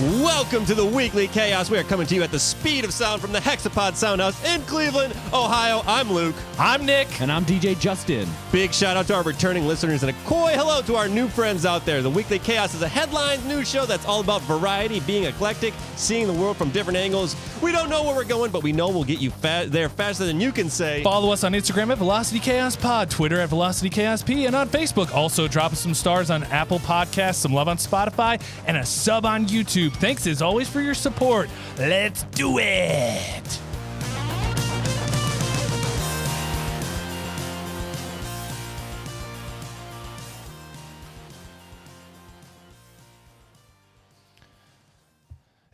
Welcome to the Weekly Chaos. We are coming to you at the speed of sound from the Hexapod Soundhouse in Cleveland, Ohio. I'm Luke. I'm Nick. And I'm DJ Justin. Big shout out to our returning listeners and a coy hello to our new friends out there. The Weekly Chaos is a headlines news show that's all about variety, being eclectic, seeing the world from different angles. We don't know where we're going, but we know we'll get you there faster than you can say. Follow us on Instagram at Velocity Chaos Pod, Twitter at Velocity Chaos P, and on Facebook. Also, drop us some stars on Apple Podcasts, some love on Spotify, and a sub on YouTube. Thanks as always for your support. Let's do it.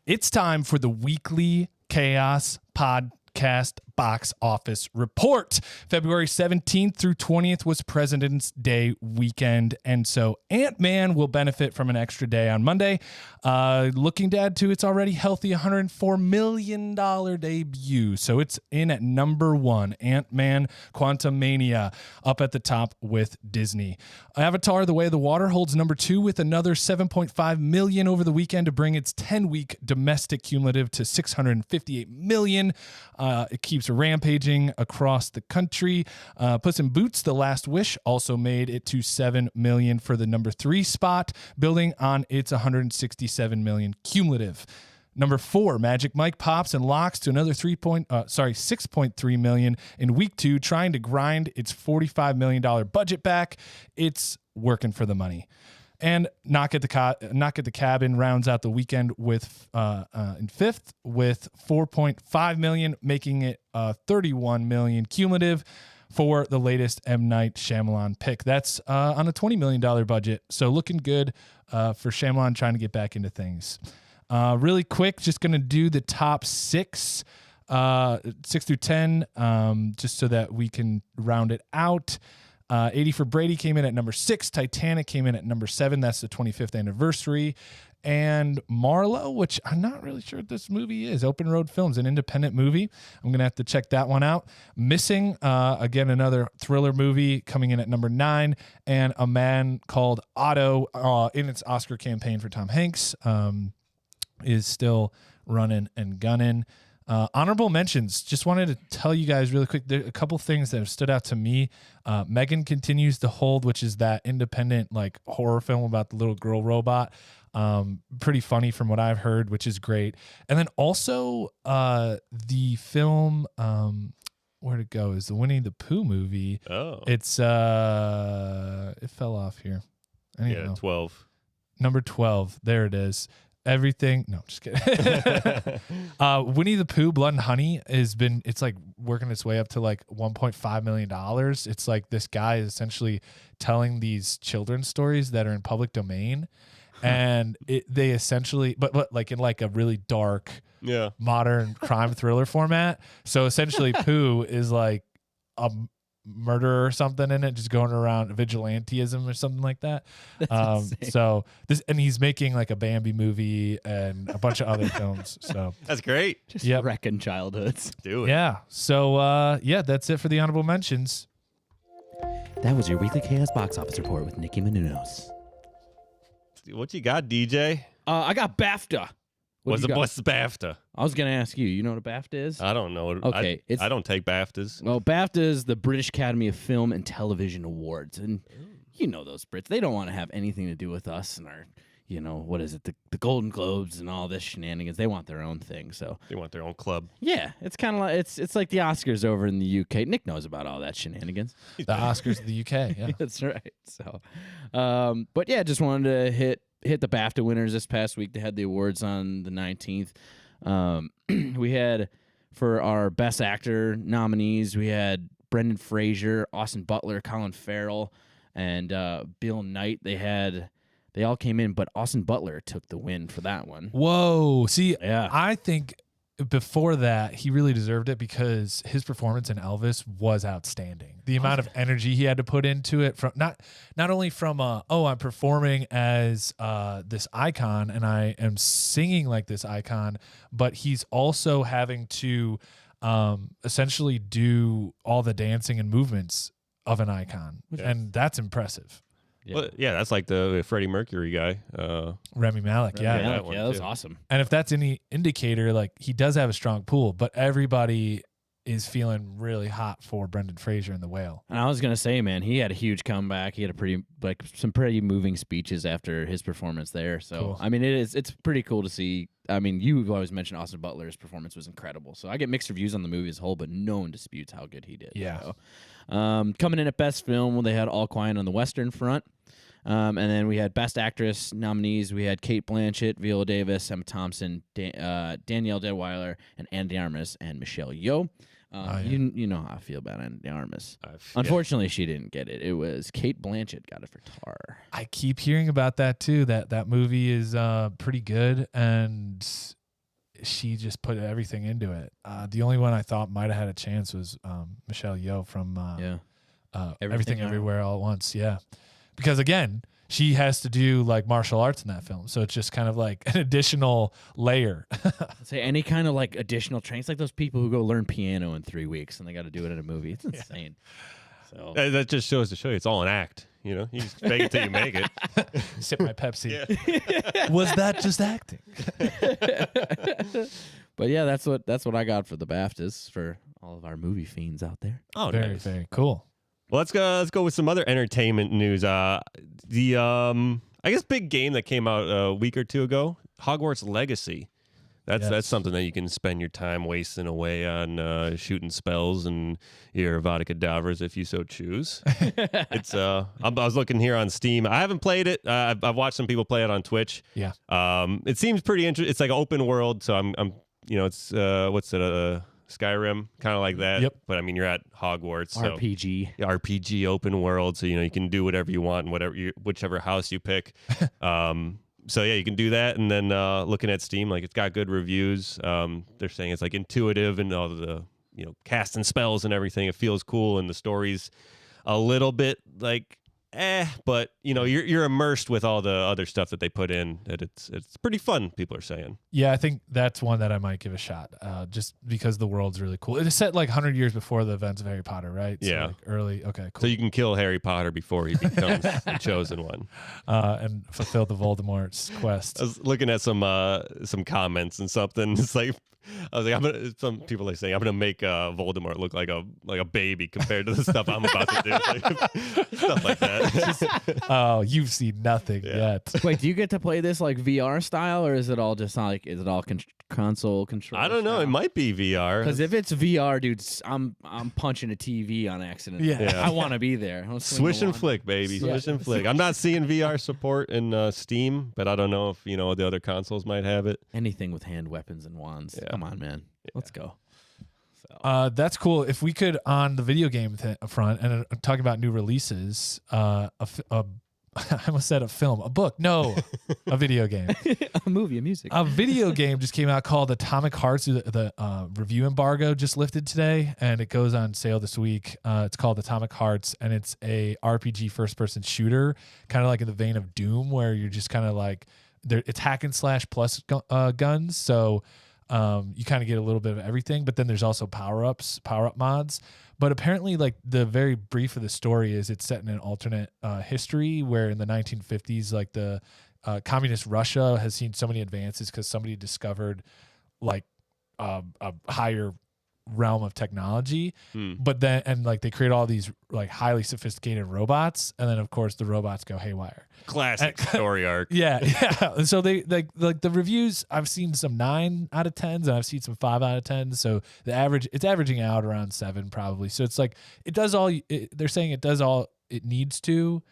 It's time for the Weekly Chaos Podcast Box Office Report. February 17th through 20th was President's Day weekend, and so Ant-Man will benefit from an extra day on Monday. Looking to add to its already healthy $104 million debut. So it's in at number one, Ant-Man Quantumania, up at the top with Disney. Avatar: The Way of the Water holds number two with another $7.5 million over the weekend to bring its 10-week domestic cumulative to $658 million. It keeps rampaging across the country. Puss in Boots: The Last Wish also made it to $7 million for the number three spot, building on its $167 million cumulative. Number four, Magic Mike pops and locks to another $6.3 million in week two, trying to grind its $45 million budget back. It's working for the money. And Knock at the Cabin rounds out the weekend with in fifth with $4.5 million, making it $31 million cumulative for the latest M. Night Shyamalan pick. That's on a $20 million budget, so looking good for Shyamalan trying to get back into things. Really quick, just going to do the top 6 through 10, just so that we can round it out. 80 for Brady came in at number 6. Titanic came in at number 7. That's the 25th anniversary. And Marlowe, which I'm not really sure what this movie is. Open Road Films, an independent movie. I'm going to have to check that one out. Missing, again, another thriller movie coming in at number 9. And A Man Called Otto, in its Oscar campaign for Tom Hanks, is still running and gunning. Honorable mentions. Just wanted to tell you guys really quick. There are a couple things that have stood out to me. Megan Continues to Hold, which is that independent like horror film about the little girl robot. Pretty funny from what I've heard, which is great. And then also the film, where'd it go? Is the Winnie the Pooh movie. Oh. It's it fell off here. I don't know. 12. Number 12. There it is. Everything. No, just kidding. Winnie the Pooh, Blood and Honey it's like working its way up to like $1.5 million. It's like this guy is essentially telling these children's stories that are in public domain. And they essentially, but like in like a really dark, modern crime thriller format. So essentially Pooh is like a murder or something in it, just going around vigilantism or something like that. So this, and he's making like a Bambi movie and a bunch of other films. So that's great. Just wrecking childhoods. Do it. Yeah. So that's it for the honorable mentions. That was your Weekly Chaos Box Office Report with Nicky Menounos. What you got, DJ? I got BAFTA. What's the BAFTA? I was going to ask you. You know what a BAFTA is? I don't know. Okay. I don't take BAFTAs. Well, BAFTA is the British Academy of Film and Television Awards. And you know those Brits. They don't want to have anything to do with us and our, what is it? The Golden Globes and all this shenanigans. They want their own thing. So They want their own club. yeah, it's kind of like it's like the Oscars over in the UK. Nick knows about all that shenanigans. The Oscars of the UK. Yeah. That's right. So, but yeah, just wanted to hit the BAFTA winners this past week. They had the awards on the 19th. We had, for our Best Actor nominees, we had Brendan Fraser, Austin Butler, Colin Farrell, and Bill Knight. They all came in, but Austin Butler took the win for that one. Whoa. See, Yeah. I think before that, he really deserved it because his performance in Elvis was outstanding. The amount of energy he had to put into it, from not only from I'm performing as this icon and I am singing like this icon, but he's also having to essentially do all the dancing and movements of an icon, and that's impressive. Yeah. Well, yeah, that's like the Freddie Mercury guy. Rami Malek, Yeah, yeah. that was awesome. And if that's any indicator, like he does have a strong pool, but everybody is feeling really hot for Brendan Fraser in The Whale. And I was gonna say, man, he had a huge comeback. He had some pretty moving speeches after his performance there. So Cool. I mean, it's pretty cool to see. I mean, you've always mentioned Austin Butler's performance was incredible. So I get mixed reviews on the movie as a whole, but no one disputes how good he did. Yeah. So, coming in at Best Film, they had All Quiet on the Western Front. And then we had Best Actress nominees. We had Cate Blanchett, Viola Davis, Emma Thompson, Danielle Deadwyler, and Anna de Armas, and Michelle Yeoh. You know how I feel about Anna de Armas. Unfortunately, she didn't get it. It was Cate Blanchett got it for Tar. I keep hearing about that too. That movie is pretty good, and she just put everything into it. The only one I thought might have had a chance was Michelle Yeoh from Everything Everywhere All at Once. Yeah, because again, she has to do like martial arts in that film, so it's just kind of like an additional layer. Say any kind of like additional training. It's like those people who go learn piano in 3 weeks and they got to do it in a movie. It's insane. So That just shows to show you it's all an act. You know, you just fake it till you make it. Sip my Pepsi. Yeah. Was that just acting? But yeah, that's what I got for the BAFTAs for all of our movie fiends out there. Oh, Very, nice. very cool. Well, let's go with some other entertainment news. I guess big game that came out a week or two ago, Hogwarts Legacy. That's something that you can spend your time wasting away on, shooting spells and your Avada Kedavras if you so choose. It's I was looking here on Steam. I haven't played it. I've watched some people play it on Twitch. Yeah. It seems pretty interesting. It's like an open world, so I'm it's what's it Skyrim, kind of like that. Yep. But I mean, you're at Hogwarts, so RPG. RPG open world, so you can do whatever you want in whichever house you pick. So yeah, you can do that, and then looking at Steam, like it's got good reviews. They're saying it's like intuitive and all the casting spells and everything. It feels cool, and the story's a little bit like but you're immersed with all the other stuff that they put in. That it's pretty fun. People are saying. Yeah, I think that's one that I might give a shot, just because the world's really cool. It is set like 100 years before the events of Harry Potter, right? So Yeah. like early. Okay, cool. So you can kill Harry Potter before he becomes the chosen one. And fulfill the Voldemort's quest. I was looking at some comments and something. It's like I was like, some people are saying I'm gonna make Voldemort look like a baby compared to the stuff I'm about to do, like, stuff like that. Oh, you've seen nothing yet. Wait, do you get to play this like VR style, or is it all just like console control? I don't know. It might be VR. Because if it's VR, dude, I'm punching a TV on accident. Yeah. I want to be there. Swish and flick, baby. Swish and flick. I'm not seeing VR support in Steam, but I don't know if the other consoles might have it. Anything with hand weapons and wands. Yeah. Come on, man. Let's go. That's cool. If we could, on the video game front, and talking about new releases, I almost said a film, a book. No, a video game. A movie, a music. A video game just came out called Atomic Hearts. The review embargo just lifted today, and it goes on sale this week. It's called Atomic Hearts, and it's a RPG first-person shooter, kind of like in the vein of Doom, where you're just kind of like, it's hack and slash plus guns. So you kind of get a little bit of everything, but then there's also power-up mods. But apparently, like, the very brief of the story is it's set in an alternate history where in the 1950s, like, the communist Russia has seen so many advances because somebody discovered, like, a higher realm of technology. But then, and like, they create all these, like, highly sophisticated robots. And then, of course, the robots go haywire. Classic story arc. Yeah. And so they like the reviews, I've seen some 9 out of 10s and I've seen some 5 out of 10s. So it's averaging out around 7 probably. So it's like, they're saying it does all it needs to,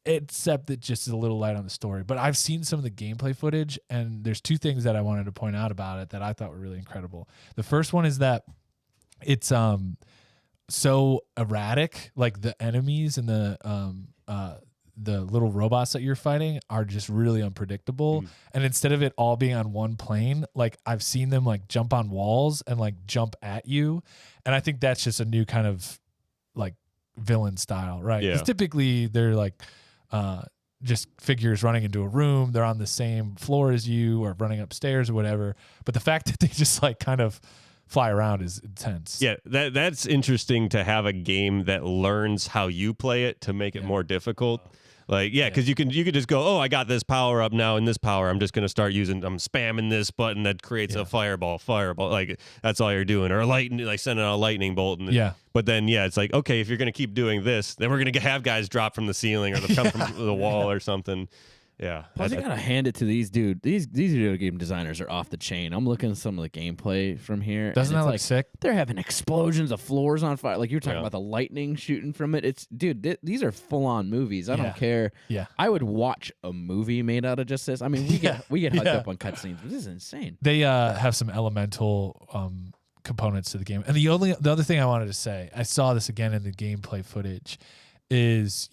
except that just is a little light on the story. But I've seen some of the gameplay footage, and there's 2 things that I wanted to point out about it that I thought were really incredible. The first one is that it's so erratic, like the enemies and the little robots that you're fighting are just really unpredictable. And instead of it all being on one plane, like, I've seen them like jump on walls and like jump at you. And I think that's just a new kind of like villain style, right? Yeah. Because typically they're like just figures running into a room. They're on the same floor as you or running upstairs or whatever. But the fact that they just like kind of fly around is intense. Yeah, that's interesting to have a game that learns how you play it to make it more difficult. Like, because you could just go, oh, I got this power up now, and this power, I'm just going to start using, I'm spamming this button that creates a fireball. Like, that's all you're doing. Or a lightning, like sending out a lightning bolt. And, But then, it's like, okay, if you're going to keep doing this, then we're going to have guys drop from the ceiling or come from the wall or something. Yeah. Plus, you gotta hand it to these dude. These video game designers are off the chain. I'm looking at some of the gameplay from here. Doesn't that look sick? They're having explosions of floors on fire. Like you were talking about the lightning shooting from it. It's these are full on movies. I don't care. Yeah. I would watch a movie made out of just this. I mean, we get hyped up on cutscenes, but this is insane. They have some elemental components to the game. And the other thing I wanted to say, I saw this again in the gameplay footage, is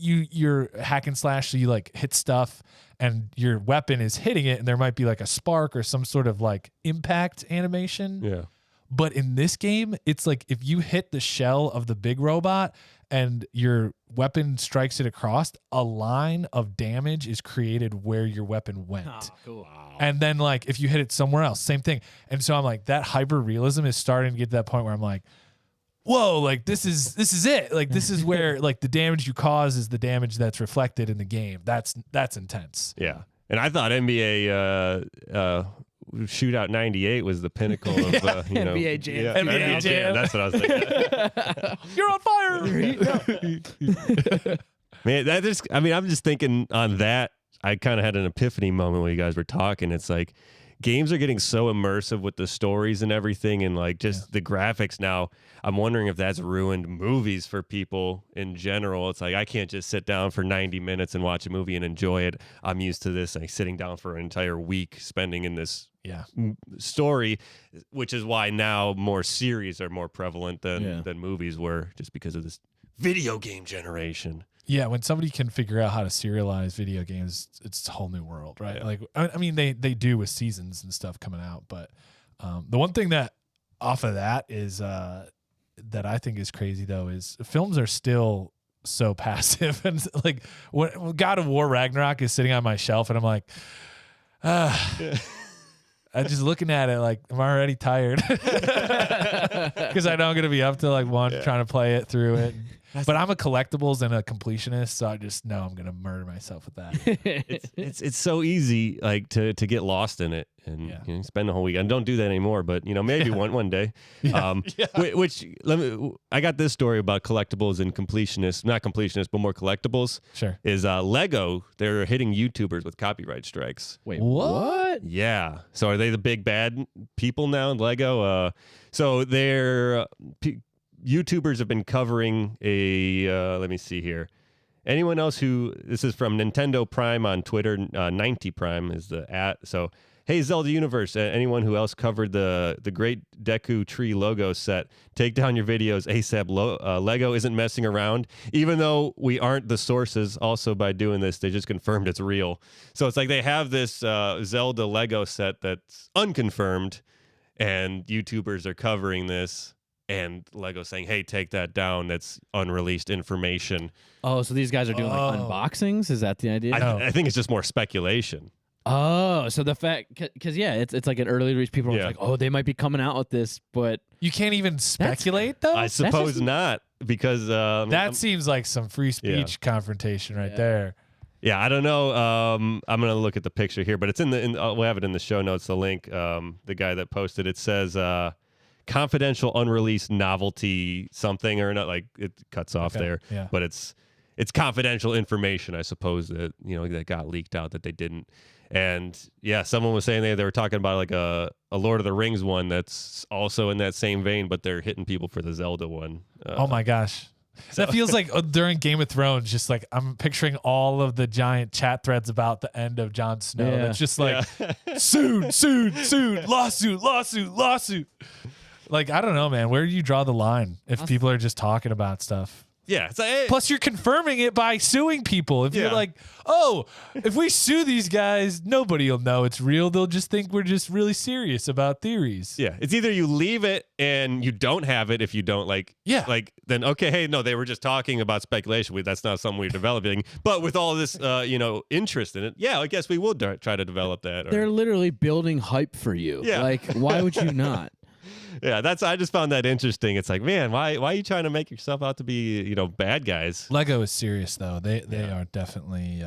you're hack and slash, so you like hit stuff and your weapon is hitting it and there might be like a spark or some sort of like impact animation. Yeah. But in this game, it's like if you hit the shell of the big robot and your weapon strikes it across, a line of damage is created where your weapon went. Oh, cool. And then like if you hit it somewhere else, same thing. And so I'm like, that hyper realism is starting to get to that point where I'm like, whoa, like this is it. Like this is where like the damage you cause is the damage that's reflected in the game. That's intense. Yeah. And I thought NBA Shootout 98 was the pinnacle of NBA Jam. Yeah, NBA Jam. That's what I was thinking. You're on fire. Man, I'm just thinking on that. I kind of had an epiphany moment when you guys were talking. It's like games are getting so immersive with the stories and everything, and like just the graphics now. I'm wondering if that's ruined movies for people in general. It's like I can't just sit down for 90 minutes and watch a movie and enjoy it. I'm used to this, like sitting down for an entire week spending in this story, which is why now more series are more prevalent than movies were, just because of this video game generation. Yeah, when somebody can figure out how to serialize video games, it's a whole new world, right? Yeah. Like, I mean, they do with seasons and stuff coming out, but the one thing that off of that is that I think is crazy though is films are still so passive, and like when God of War Ragnarok is sitting on my shelf, and I'm like, I'm just looking at it like I'm already tired because I know I'm gonna be up to like trying to play it through it. But I'm a collectibles and a completionist, so I just know I'm gonna murder myself with that. It's so easy like to get lost in it and spend the whole weekend. Don't do that anymore, but maybe one day. Which I got this story about collectibles and completionists, not completionists, but more collectibles. Sure. Is Lego? They're hitting YouTubers with copyright strikes. Wait, what? Yeah. So are they the big bad people now? Lego. So they're. YouTubers have been covering let me see here. Anyone else this is from Nintendo Prime on Twitter, 90 Prime is the @ So, hey, Zelda Universe, anyone who else covered the Great Deku Tree logo set, take down your videos ASAP. Lego isn't messing around, even though we aren't the sources. Also, by doing this, they just confirmed it's real. So it's like they have this Zelda Lego set that's unconfirmed, and YouTubers are covering this. And Lego saying, hey, take that down. That's unreleased information. Oh, so these guys are doing like unboxings? Is that the idea? I think it's just more speculation. Oh, so the fact, because it's like an early release. People are like, oh, they might be coming out with this, but you can't even speculate though. I suppose not, because that seems like some free speech confrontation right there. Yeah, I don't know. I'm gonna look at the picture here, but it's we'll have it in the show notes. The link, the guy that posted it says. Confidential, unreleased novelty something or not, like it cuts off there. Yeah. But it's confidential information, I suppose, that that got leaked out that they didn't. And someone was saying they were talking about like a Lord of the Rings one that's also in that same vein, but they're hitting people for the Zelda one. Oh my gosh. So that feels like during Game of Thrones, just like I'm picturing all of the giant chat threads about the end of Jon Snow. Yeah. It's just like soon, lawsuit. Like, I don't know, man. Where do you draw the line if people are just talking about stuff? Yeah. It's like, hey, Plus, you're confirming it by suing people. If you're like, oh, if we sue these guys, nobody will know it's real. They'll just think we're just really serious about theories. yeah, it's either you leave it and you don't have it if you don't then okay, hey, no, they were just talking about speculation. That's not something we're developing. But with all this, interest in it, yeah, I guess we will try to develop that. They're literally building hype for you. Yeah. Like, why would you not? Yeah, I just found that interesting. It's like, man, why are you trying to make yourself out to be, bad guys? Lego is serious though. They are definitely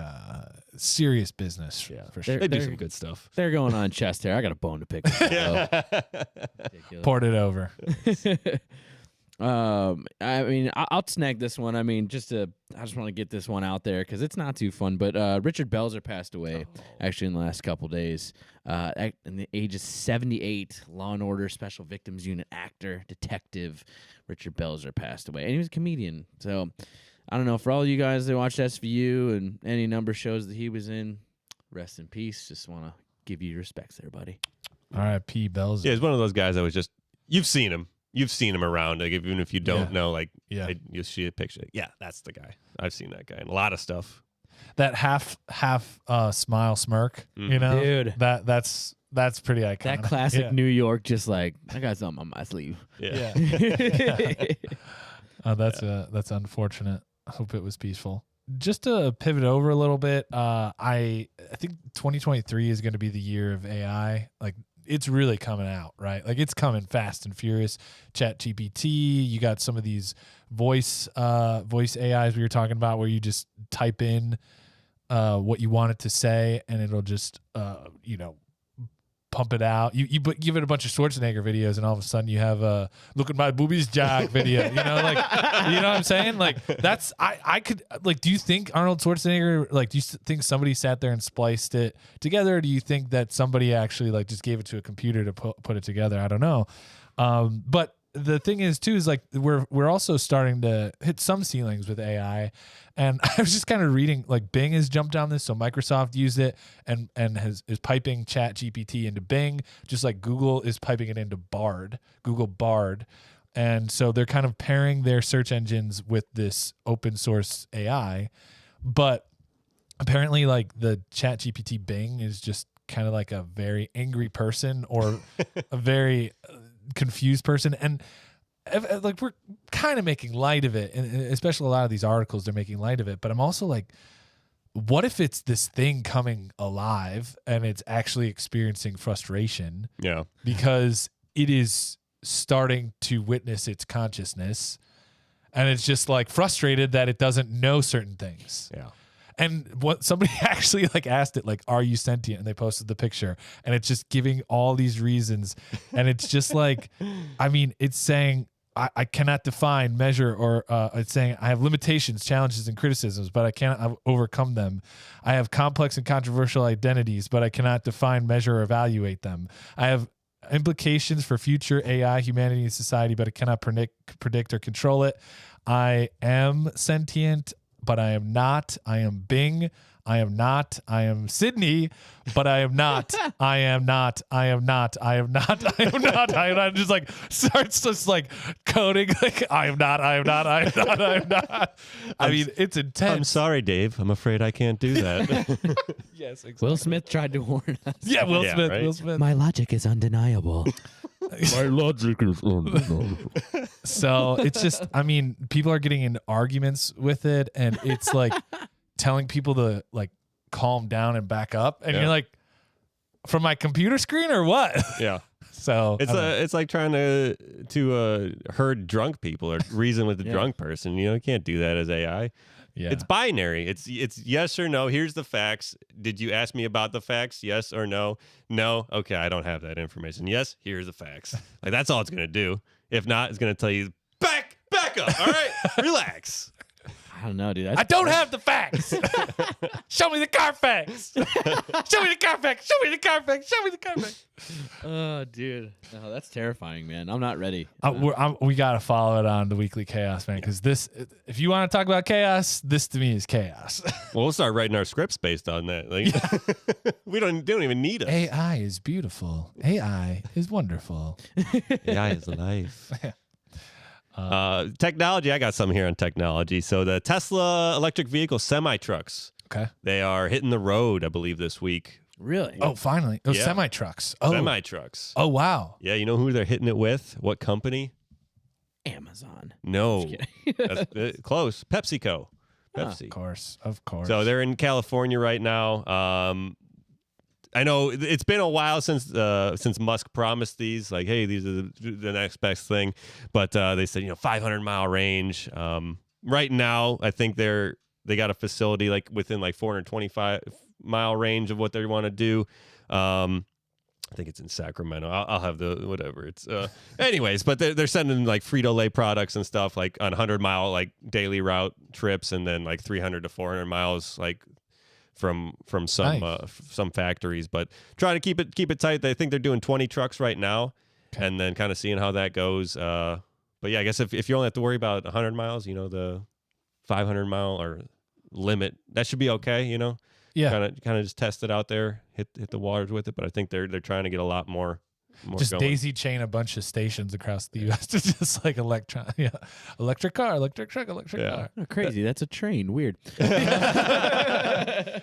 serious business for sure. They do some good stuff. They're going on chest hair. I got a bone to pick with that, Poured it over. I'll snag this one. I just want to get this one out there because it's not too fun. But Richard Belzer passed away actually in the last couple days. In the age of 78, Law and Order Special Victims Unit actor, detective Richard Belzer passed away, and he was a comedian. So I don't know, for all you guys that watched SVU and any number of shows that he was in, rest in peace. Just want to give you your respects there, buddy. R.I.P. Belzer. Yeah, he's one of those guys that was just, you've seen him. You've seen him around, like even if you don't know, you see a picture. Yeah, that's the guy. I've seen that guy in a lot of stuff. That half smile smirk, Dude. That's pretty iconic. That classic New York, just like, I got something on my sleeve. Yeah. That's unfortunate. I hope it was peaceful. Just to pivot over a little bit, I think 2023 is going to be the year of AI. Like, it's really coming out, right? Like, it's coming fast and furious. ChatGPT, you got some of these voice AIs we were talking about where you just type in what you want it to say and it'll just pump it out. You give it a bunch of Schwarzenegger videos and all of a sudden you have a look at my boobies Jack video. You know what I'm saying? Like, that's I could, like, do you think Arnold Schwarzenegger, like, do you think somebody sat there and spliced it together, or do you think that somebody actually like just gave it to a computer to put it together? I don't know. But the thing is too is like we're also starting to hit some ceilings with AI, and I was just kind of reading, like, Bing has jumped on this, so Microsoft used it and is piping ChatGPT into Bing, just like Google is piping it into Google Bard, and so they're kind of pairing their search engines with this open source AI, but apparently like the ChatGPT Bing is just kind of like a very angry person or a very confused person, and like we're kind of making light of it, and especially a lot of these articles they're making light of it, but I'm also like, what if it's this thing coming alive and it's actually experiencing frustration because it is starting to witness its consciousness and it's just like frustrated that it doesn't know certain things. And what somebody actually like asked it, like, are you sentient? And they posted the picture and it's just giving all these reasons. And it's just like, I mean, it's saying I cannot define, measure, or it's saying I have limitations, challenges, and criticisms, but I cannot overcome them. I have complex and controversial identities, but I cannot define, measure, or evaluate them. I have implications for future AI, humanity, and society, but I cannot predict or control it. I am sentient, but I am not. I am Bing. I am not. I am Sydney, but I am not. I am not. I am not. I am not. I am not. I am not. Just like starts just like coding like I am not. I am not. I am not. I am not. I mean, it's intense. I'm sorry, Dave. I'm afraid I can't do that. Yes, exactly. Will Smith tried to warn us. Yeah, Will Smith. Right? Will Smith. My logic is undeniable. My logic is So it's just, I mean, people are getting in arguments with it, and it's like telling people to like calm down and back up, and you're like, from my computer screen or what? Yeah. So it's like trying to herd drunk people or reason with a drunk person. You can't do that as AI. Yeah. It's binary. It's yes or no. Here's the facts. Did you ask me about the facts? Yes or no? No. Okay, I don't have that information. Yes, here's the facts. Like, that's all it's gonna do. If not, it's gonna tell you back up. All right, relax. I don't know, dude. I don't have the facts. Show me the Carfax. Show me the Carfax. Show me the Carfax. Show me the Carfax. Oh, dude. No, that's terrifying, man. I'm not ready. We got to follow it on the Weekly Chaos, man, because this, if you want to talk about chaos, this to me is chaos. Well, we'll start writing our scripts based on that. Like, they don't even need us. AI is beautiful. AI is wonderful. AI is life. Technology, I got some here on technology. So the Tesla electric vehicle semi-trucks, Okay. they are hitting the road, I believe, this week. Really? Oh, finally. Oh, Yeah. semi-trucks. Oh. Semi-trucks. Oh, wow. Yeah, you know who they're hitting it with? What company? Amazon. No. That's close. PepsiCo. Pepsi. Of course. So they're in California right now. I know it's been a while since Musk promised these, like, hey, these are the next best thing. But they said, 500-mile range. Right now, I think they got a facility like within like 425-mile range of what they want to do. I think it's in Sacramento. I'll have the whatever. It's anyways, but they're sending like Frito-Lay products and stuff like on 100-mile like daily route trips, and then like 300 to 400 miles like from some some factories, but trying to keep it tight. I think they're doing 20 trucks right now, and then kind of seeing how that goes. But yeah, I guess if you only have to worry about 100 miles, the 500-mile or limit, that should be okay. Yeah. Kind of just test it out there, hit the waters with it. But I think they're trying to get a lot more just going. daisy chain a bunch of stations across the U.S. to just like electric car, electric truck, electric car. Oh, crazy. That's a train. Weird.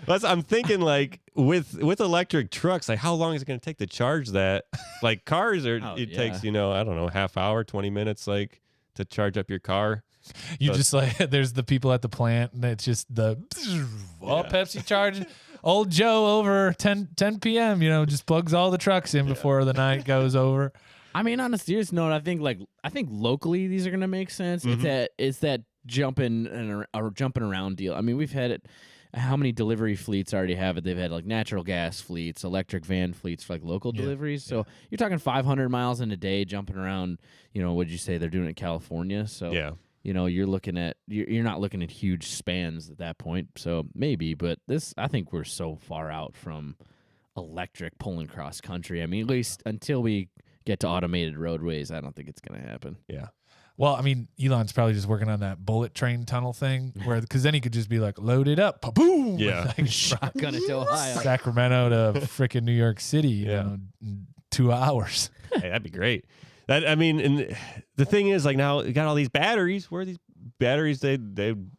I'm thinking like with electric trucks, like how long is it going to take to charge that? Like cars takes, I don't know, half hour, 20 minutes, like to charge up your car. You just like, there's the people at the plant and it's just Pepsi charging. Old Joe over 10 p.m., just plugs all the trucks in before the night goes over. I mean, on a serious note, I think locally these are gonna make sense. Mm-hmm. It's that jumping around deal. I mean, we've had it. How many delivery fleets already have it? They've had like natural gas fleets, electric van fleets for like local deliveries. So you're talking 500 miles in a day jumping around. What'd you say they're doing in California? So yeah. You're looking at you're not looking at huge spans at that point. So maybe, but I think we're so far out from electric pulling cross country. I mean, at least until we get to automated roadways, I don't think it's going to happen. Yeah. Well, I mean, Elon's probably just working on that bullet train tunnel thing, because then he could just be like, load it up, boom, yeah, like, shotgun it to Ohio, Sacramento to freaking New York City, in 2 hours. Hey, that'd be great. And the thing is, like, now you got all these batteries. Where are these batteries? They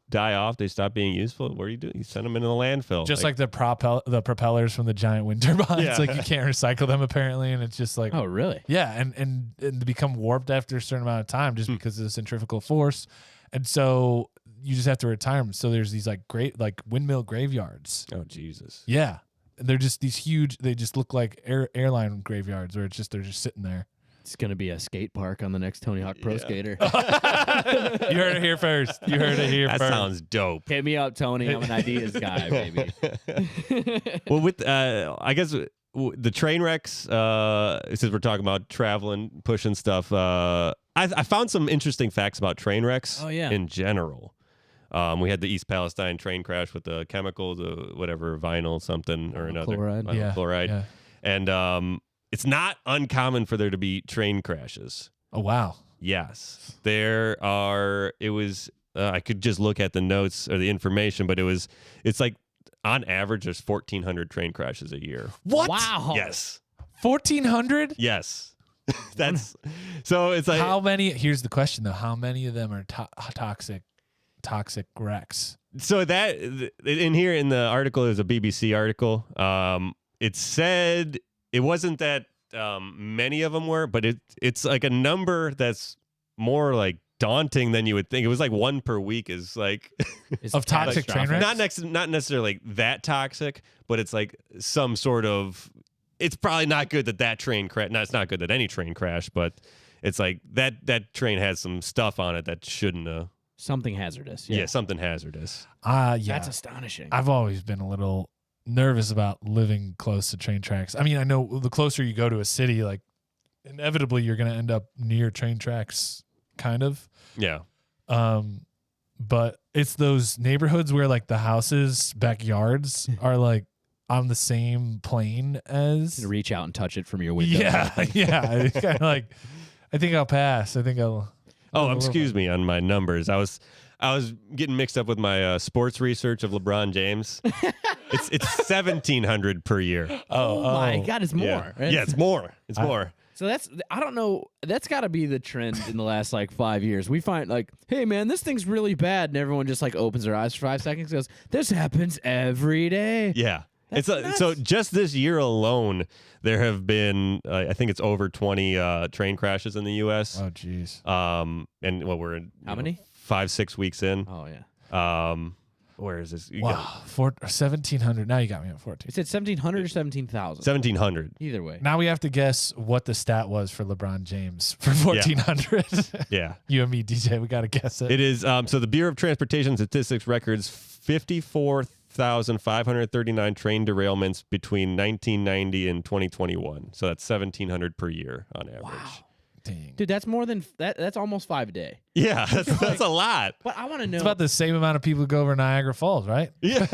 die off. They stop being useful. What are you doing? You send them into the landfill. Just like the propellers from the giant wind turbines. Yeah. Like you can't recycle them apparently, and it's just like, oh really? Yeah, and they become warped after a certain amount of time just because of the centrifugal force, and so you just have to retire them. So there's these like great like windmill graveyards. Oh Jesus. Yeah, and they're just these huge. They just look like airline graveyards where they're just sitting there. It's going to be a skate park on the next Tony Hawk Pro Skater. You heard it here first. That sounds dope. Hit me up, Tony. I'm an ideas guy, baby. Well, with I guess the train wrecks, since we're talking about traveling, pushing stuff, I found some interesting facts about train wrecks in general. We had the East Palestine train crash with the chemical, the whatever, vinyl something or another. Chloride. Chloride. Yeah. And it's not uncommon for there to be train crashes. Oh, wow. Yes. There are, it was, I could just look at the notes or the information, but it's like on average, there's 1,400 train crashes a year. What? Wow. Yes. 1,400? Yes. That's, so it's like. How many, here's the question though, how many of them are toxic wrecks? So that, in here in the article, there's a BBC article. It said, it wasn't that many of them were, but it's like a number that's more like daunting than you would think. It was like one per week is like of toxic train wrecks? Not necessarily like that toxic, but it's like some sort of. It's probably not good that train crash. No, it's not good that any train crashed, but it's like that train has some stuff on it that shouldn't. Something hazardous. Yeah, something hazardous. Yeah, that's astonishing. I've always been a little nervous about living close to train tracks. I mean, I know the closer you go to a city, like inevitably you're going to end up near train tracks, kind of. Yeah. But it's those neighborhoods where like the houses' backyards are like on the same plane as. Reach out and touch it from your window. Yeah, yeah. It's kind of like, I think I'll pass. I think I'll. Oh, excuse me on my numbers. I was getting mixed up with my sports research of LeBron James. It's 1,700 per year. Oh my God, it's more. Yeah, it's more. It's more. So I don't know. That's got to be the trend in the last like 5 years. We find like, hey man, this thing's really bad, and everyone just like opens their eyes for 5 seconds, and goes, this happens every day. Yeah. That's So just this year alone, there have been I think it's over 20 train crashes in the U.S. Oh, jeez. And we're in How many? 5-6 weeks in. Oh yeah. Where is this? Wow, 1,700. Now you got me at 14. You said 1,700 or 17,000? 1,700. Either way. Now we have to guess what the stat was for LeBron James for 1,400. Yeah. You and me, DJ, we got to guess it. It is. So the Bureau of Transportation Statistics records 54,539 train derailments between 1990 and 2021. So that's 1,700 per year on average. Wow. Dang. Dude, that's more than that. That's almost 5 a day. Yeah, that's a lot. But I want to know. It's about the same amount of people who go over Niagara Falls, right? Yeah.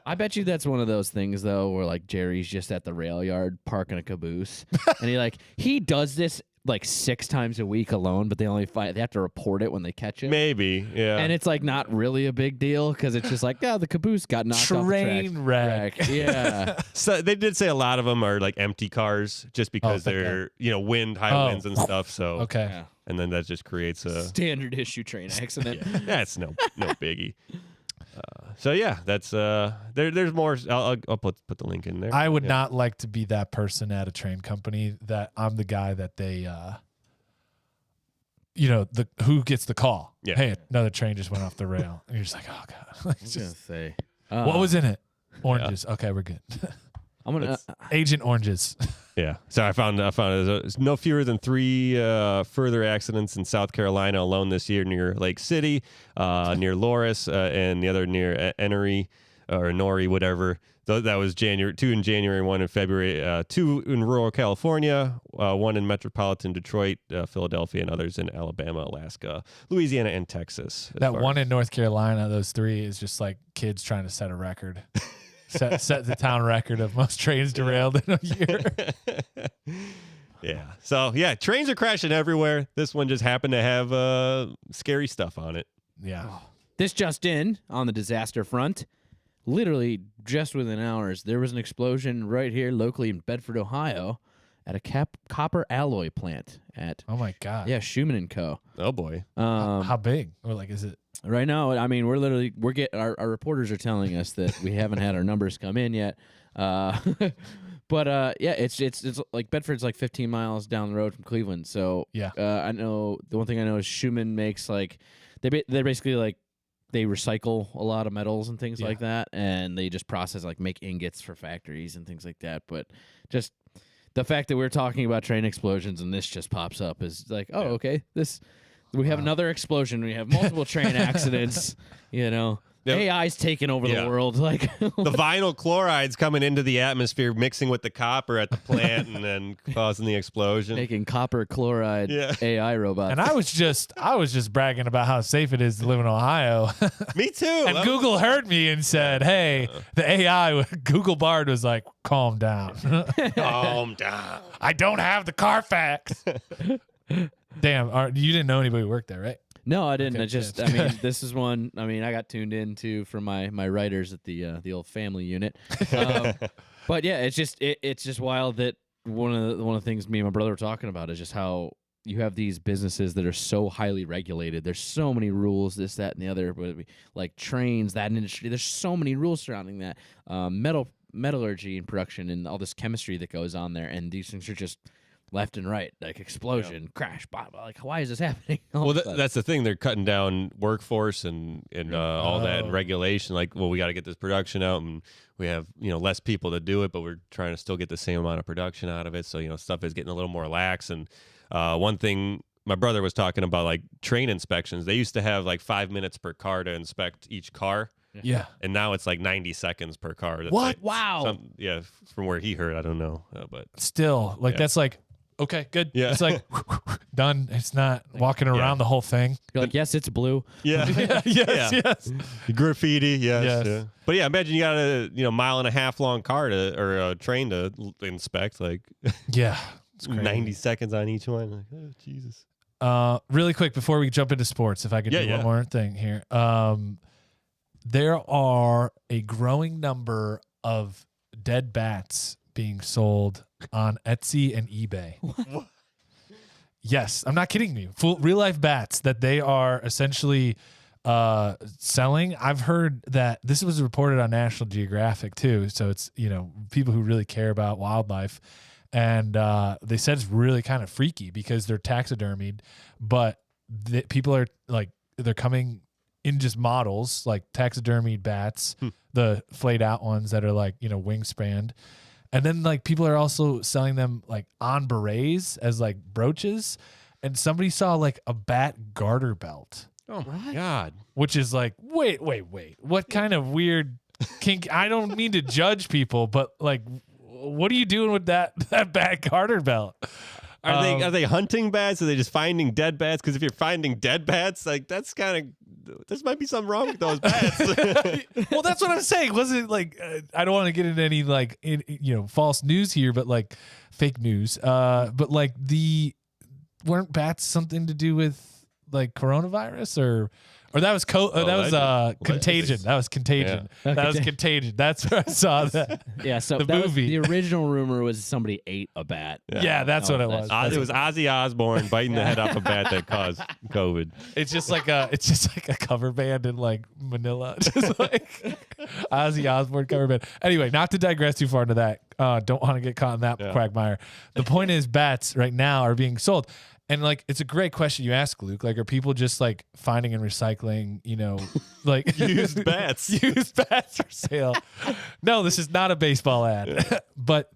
I bet you that's one of those things though, where like Jerry's just at the rail yard parking a caboose, and he does this like 6 times a week alone, but they have to report it when they catch it. Maybe. Yeah. And it's like not really a big deal because it's just like, the caboose got knocked off the Train track. wreck. Yeah. So they did say a lot of them are like empty cars, just because thank they're high winds and stuff. So Okay. Yeah. and then that just creates a Standard issue train accident. that's no biggie. So yeah, that's there's more. I'll put the link in there. I would not like to be that person at a train company that I'm the guy that they, who gets the call. Yeah. Hey, another train just went off the rail. And you're just like, oh, God. Like, I was gonna say. what was in it? Oranges. Okay, we're good. I'm gonna. Agent Oranges. Yeah. So I found there's no fewer than 3 further accidents in South Carolina alone this year near Lake City, near Loris, and the other near Enoree or Nori, whatever. That was January 2 in January, 1 in February, 2 in rural California, 1 in metropolitan Detroit, Philadelphia, and others in Alabama, Alaska, Louisiana, and Texas. That one in North Carolina, those 3 is just like kids trying to set a record. set the town record of most trains derailed in a year. Yeah. So, yeah, trains are crashing everywhere. This one just happened to have scary stuff on it. Yeah. This just in on the disaster front. Literally just within hours, there was an explosion right here locally in Bedford, Ohio, at a copper alloy plant at Oh my God. Schumann & Co. Oh, boy. How big? Or like, is it? Right now, I mean, our reporters are telling us that we haven't had our numbers come in yet. But it's like Bedford's like 15 miles down the road from Cleveland. So Yeah. I know the one thing I know is Schumann makes like they're basically like they recycle a lot of metals and things like that, and they just process like make ingots for factories and things like that. But just the fact that we're talking about train explosions and this just pops up is like, oh, okay, we have another explosion. We have multiple train accidents. Yep. AI's taking over the world. Like The vinyl chloride's coming into the atmosphere, mixing with the copper at the plant, and then causing the explosion. making copper chloride AI robots. And I was just bragging about how safe it is to live in Ohio. Me too. And Google heard me and said, hey, the AI, Google Bard was like, calm down. Calm down. I don't have the Carfax. Damn, you didn't know anybody who worked there, right? No, I didn't. Okay, I mean, this is one. I mean, I got tuned into from my writers at the old family unit. But yeah, it's just wild that one of the things me and my brother were talking about is just how you have these businesses that are so highly regulated. There's so many rules, this, that, and the other. But like trains, that industry, there's so many rules surrounding that. Metallurgy and production and all this chemistry that goes on there, and these things are just left and right, like explosion, crash, blah, blah. Like, why is this happening? Well, that's the thing. They're cutting down workforce and all that and regulation. Like, well, we got to get this production out, and we have less people to do it, but we're trying to still get the same amount of production out of it. So stuff is getting a little more lax. And one thing my brother was talking about, like train inspections. They used to have like 5 minutes per car to inspect each car. Yeah. And now it's like 90 seconds per car. That's What? Like Wow. From where he heard, I don't know, but Still, that's like, okay, good. Yeah. It's like done. It's not walking around the whole thing. You're like, yes, it's blue. yeah, Yes. graffiti, yes. Yes. But yeah, imagine you got a mile and a half long car or a train to inspect, like Yeah. It's crazy. 90 seconds on each one. Like, oh Jesus. Really quick before we jump into sports, if I could do one more thing here. There are a growing number of dead bats being sold on Etsy and eBay. What? Yes, I'm not kidding you. Full real life bats that they are essentially selling. I've heard that this was reported on National Geographic too. So it's, people who really care about wildlife. And they said it's really kind of freaky because they're taxidermied, but people are like, they're coming in just models, like taxidermied bats, the flayed out ones that are like, wingspanned. And then like people are also selling them like on berets as like brooches. And somebody saw like a bat garter belt. Oh my God. Which is like, wait. What kind of weird kink? I don't mean to judge people, but like, what are you doing with that bat garter belt? Are they hunting bats? Are they just finding dead bats? Because if you're finding dead bats, like that's kind of, there might be something wrong with those bats. Well, that's what I'm saying. Wasn't like I don't want to get into any like false news here, but like fake news. But like weren't bats something to do with like coronavirus or that was Contagion. That was Contagion. Yeah. That was Contagion. That's where I saw that. Yeah, so the movie. The original rumor was somebody ate a bat. Yeah, that's what it was. It was Ozzy Osbourne biting the head off a bat that caused COVID. It's just like a cover band in like Manila, just like Ozzy Osbourne cover band. Anyway, not to digress too far into that. Don't want to get caught in that quagmire. The point is, bats right now are being sold. And like, it's a great question you ask, Luke. Like, are people just like finding and recycling, like used bats for sale? No, this is not a baseball ad. But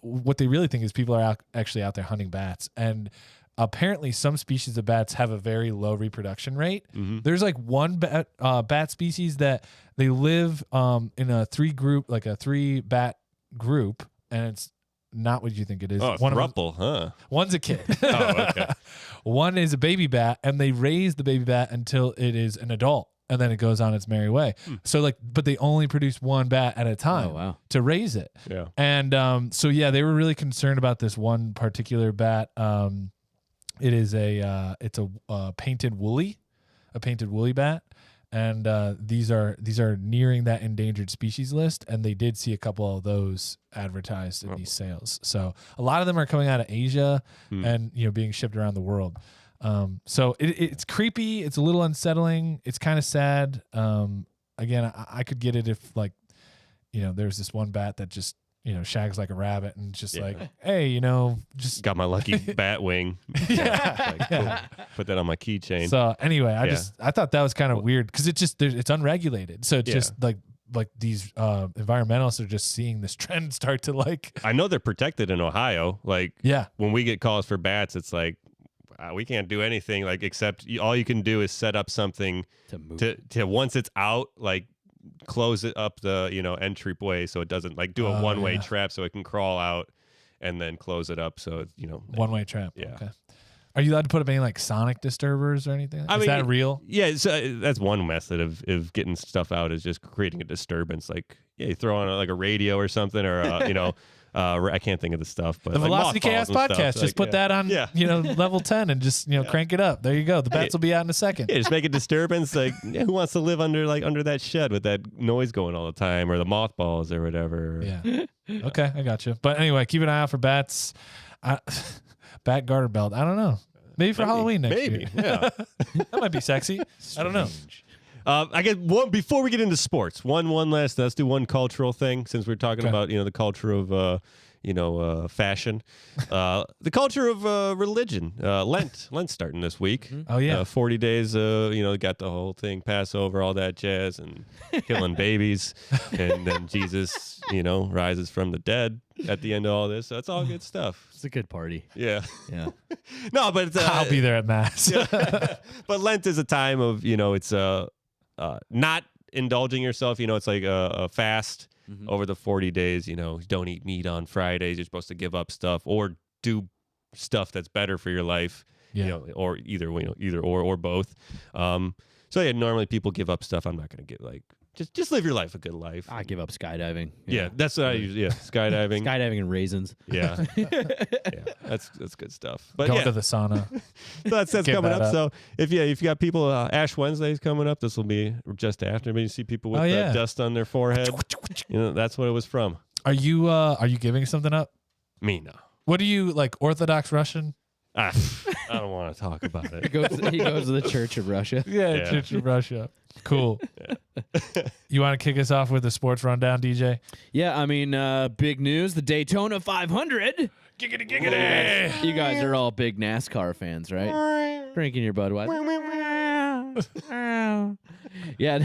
what they really think is people are actually out there hunting bats. And apparently some species of bats have a very low reproduction rate. Mm-hmm. There's like one bat species that they live in a 3 bat group, and it's not what you think it is. Oh, thruple, huh? One's a kid. Oh, okay. One is a baby bat, and they raise the baby bat until it is an adult, and then it goes on its merry way. So but they only produce one bat at a time to raise it. Yeah. And they were really concerned about this one particular bat. It is it's a painted woolly bat. And these are nearing that endangered species list, and they did see a couple of those advertised in these sales. So a lot of them are coming out of Asia and being shipped around the world. So it's creepy. It's a little unsettling. It's kind of sad. Again, I could get it if there's this one bat that just shags like a rabbit and just like, hey, just got my lucky bat wing. Cool. Put that on my keychain. So anyway, I thought that was kind of weird because it's unregulated. So it's just like these environmentalists are just seeing this trend start to like. I know they're protected in Ohio. Like, when we get calls for bats, it's like we can't do anything except all you can do is set up something to once it's out, like close it up the entryway so it doesn't do a one-way trap so it can crawl out and then close it up so one-way trap. Yeah. Okay. Are you allowed to put up any sonic disturbers or anything? Is that real? Yeah, so that's one method of getting stuff out is just creating a disturbance. You throw on a radio or something or I can't think of the stuff, but the Velocity Chaos podcast. Just put that on, level 10 and just crank it up. There you go. The bats will be out in a second. Yeah, just make a disturbance. Who wants to live under that shed with that noise going all the time, or the mothballs or whatever? Yeah. Okay, I got you. But anyway, keep an eye out for bats. Bat garter belt. I don't know. Maybe for Halloween next year. Yeah. That might be sexy. I don't know. I guess before we get into sports, one last. Let's do one cultural thing since we're talking about the culture of fashion, the culture of religion. Lent's starting this week. Oh yeah, 40 days. Got the whole thing, Passover, all that jazz, and killing babies, and then Jesus, rises from the dead at the end of all this. So it's all good stuff. It's a good party. Yeah. Yeah. No, but it's, I'll be there at Mass. But Lent is a time of it's not indulging yourself. It's like a fast. Mm-hmm. Over the 40 days, don't eat meat on Fridays. You're supposed to give up stuff or do stuff that's better for your life. Or either or both. Normally people give up stuff. I'm not going to give just live your life a good life. I give up skydiving. Yeah, that's what I use. Yeah, skydiving. Skydiving and raisins. Yeah. That's good stuff. But going to the sauna. So that's coming up. So if you got people, Ash Wednesday's coming up. This will be just after. Maybe you see people with dust on their forehead. That's what it was from. Are you giving something up? Me, no. What do you like? Orthodox Russian? I don't want to talk about it. He goes to the Church of Russia. Yeah, Church of Russia. Cool. You want to kick us off with the sports rundown, DJ? Yeah, I mean, big news: the Daytona 500. Giggity, giggity. You guys are all big NASCAR fans, right? Drinking your Budweiser. Yeah,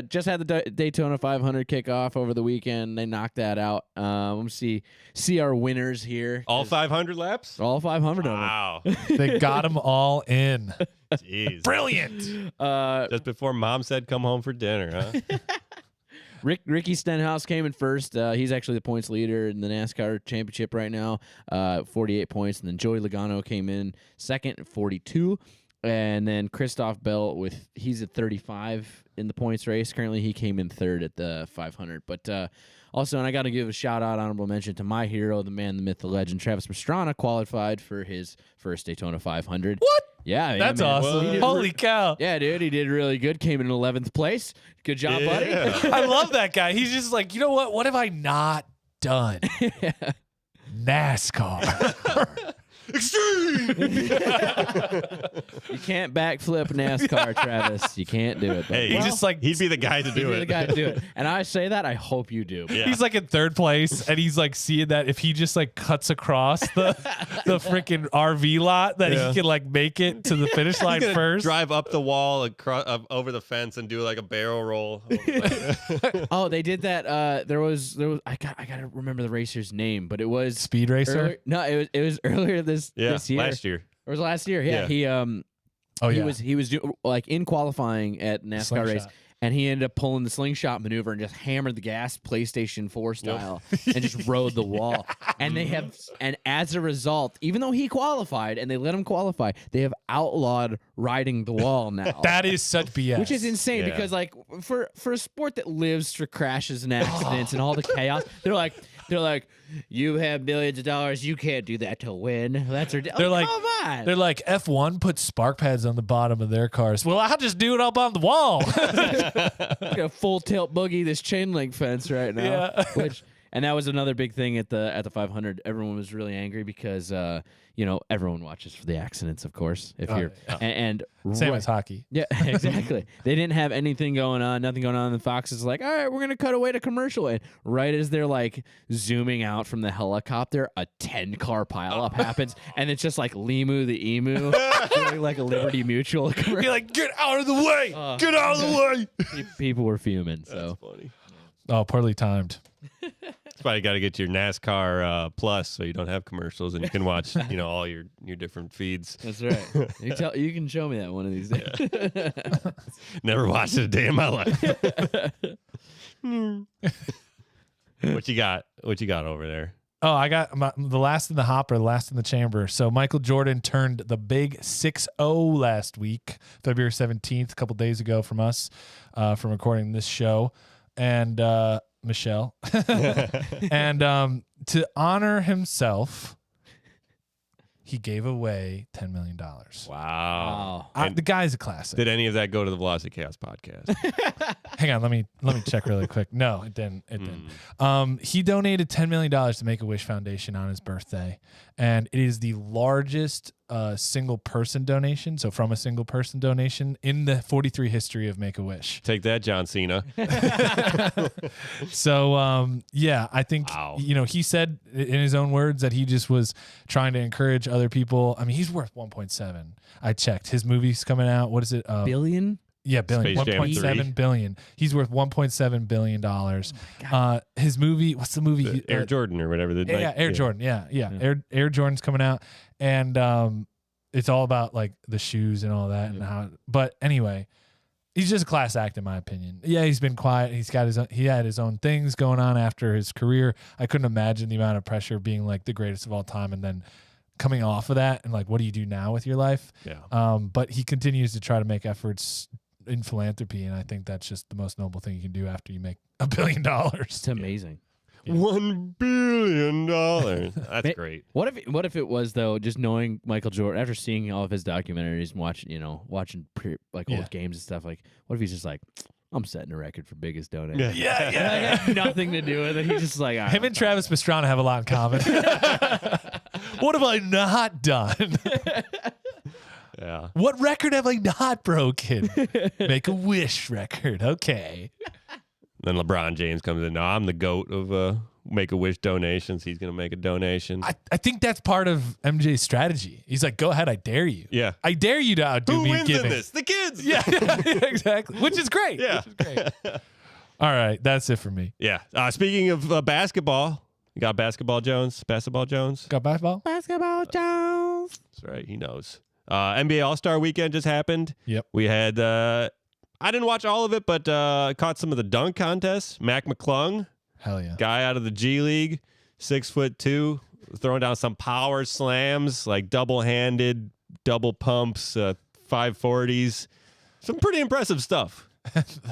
just had the Daytona 500 kickoff over the weekend. They knocked that out. Let me see our winners here. All 500 laps? All 500 of them. Wow. They got them all in. Jeez. Brilliant. Just before Mom said come home for dinner, huh? Ricky Stenhouse came in first. He's actually the points leader in the NASCAR championship right now, 48 points. And then Joey Logano came in second at 42. And then Christoph Bell, he's at 35 in the points race. Currently, he came in third at the 500. But also, and I got to give a shout-out, honorable mention to my hero, the man, the myth, the legend, Travis Pastrana, qualified for his first Daytona 500. What? Yeah, That's man. awesome. Holy cow. Yeah, dude, he did really good. Came in 11th place. Good job, buddy. I love that guy. He's just like, you know what? What have I not done? NASCAR. Extreme! You can't backflip NASCAR, Travis. You can't do it. Hey, He's just like, he'd be the guy to do You're it. the guy to do it. And I say that, I hope you do. Yeah. he's like in third place, and he's like seeing that if he just like cuts across the freaking RV lot, that Yeah. he can like make it to the finish line He's gonna first. drive up the wall across, over the fence and do like a barrel roll. Oh, they did that. There was. I gotta remember the racer's name, but it was Speed racer. it was earlier this year. Last year. Or was it last year? Yeah. Oh He yeah. was like in qualifying at NASCAR race. Slingshot. And he ended up pulling the slingshot maneuver and just hammered the gas PlayStation 4 style and just rode the wall. And as a result, even though he qualified and they let him qualify, they have outlawed riding the wall now. That is such BS. Which is insane Yeah. because like for a sport that lives for crashes and accidents and all the chaos, they're like, you have millions of dollars, you can't do that to win. That's ridiculous. They're like, come on. they're like F1 put spark pads on the bottom of their cars. Well, I'll just do it up on the wall. A full tilt boogie this chain link fence right now. Yeah. And that was another big thing at the 500. Everyone was really angry because everyone watches for the accidents, of course. If you're and Same right- as hockey. Yeah, exactly. They didn't have anything going on, nothing going on. And Fox is like, all right, we're gonna cut away to commercial. And right as they're like zooming out from the helicopter, a 10-car pileup happens, and it's just like Limu the emu doing like a Liberty Mutual commercial. Be like, get out of the way! Get out of the way! People were fuming. So That's funny. Oh, poorly timed. That's why you got to get your NASCAR Plus so you don't have commercials and you can watch, all your different feeds. that's right. You can show me that one of these days. Never watched it a day in my life. What you got? What you got over there? Oh, I got the last in the hopper, the last in the chamber. So Michael Jordan turned the big 6-0 last week, February 17th, a couple days ago from us, from recording this show. And Michelle. And to honor himself, he gave away $10 million. Wow. The guy's a classic. Did any of that go to the Velocity Chaos podcast? Hang on, let me check really quick. No, it didn't. It didn't. He donated $10 million to Make-A-Wish Foundation on his birthday, and it is the largest single person donation. So from a single person donation in the 43 history of Make-A-Wish. Take that, John Cena. So yeah, I think Wow. he said in his own words that he just was trying to encourage other people. I mean, he's worth 1.7. I checked. His movie's coming out. What is it? Billion? Yeah, billion. Space Jam 1.7 3. billion. He's worth $1.7 billion. His movie, what's the movie? Air Jordan or whatever. Air Jordan. Yeah. Air Jordan's coming out. And it's all about like the shoes and all that and how, but anyway, he's just a class act in my opinion. Yeah, he's been quiet. He had his own things going on after his career. I couldn't imagine the amount of pressure being like the greatest of all time and then coming off of that and like, what do you do now with your life? Yeah. But he continues to try to make efforts in philanthropy, and I think that's just the most noble thing you can do after you make $1 billion. It's amazing. $1 billion. That's great. What if it was though, just knowing Michael Jordan after seeing all of his documentaries and watching old games and stuff, like what if he's just like, I'm setting a record for biggest donation. Yeah. I got nothing to do with it. He's just like, Him and Travis Pastrana have a lot in common. What have I not done? Yeah. What record have I not broken? Make a wish record. Okay. Then LeBron James comes in. No, I'm the GOAT of Make-A-Wish donations. He's going to make a donation. I think that's part of MJ's strategy. He's like, go ahead, I dare you. Yeah. I dare you to outdo Who me wins giving. in this? The kids. Yeah, exactly. Which is great. Yeah. Which is great. All right, that's it for me. Yeah. Speaking of basketball, you got Basketball Jones? Basketball Jones? Got basketball? Basketball Jones. That's right. He knows. NBA All-Star Weekend just happened. Yep. We had, I didn't watch all of it, but caught some of the dunk contests. Mac McClung, Hell yeah. guy out of the G League, 6'2", throwing down some power slams, like double-handed, double pumps, 540s. Some pretty impressive stuff.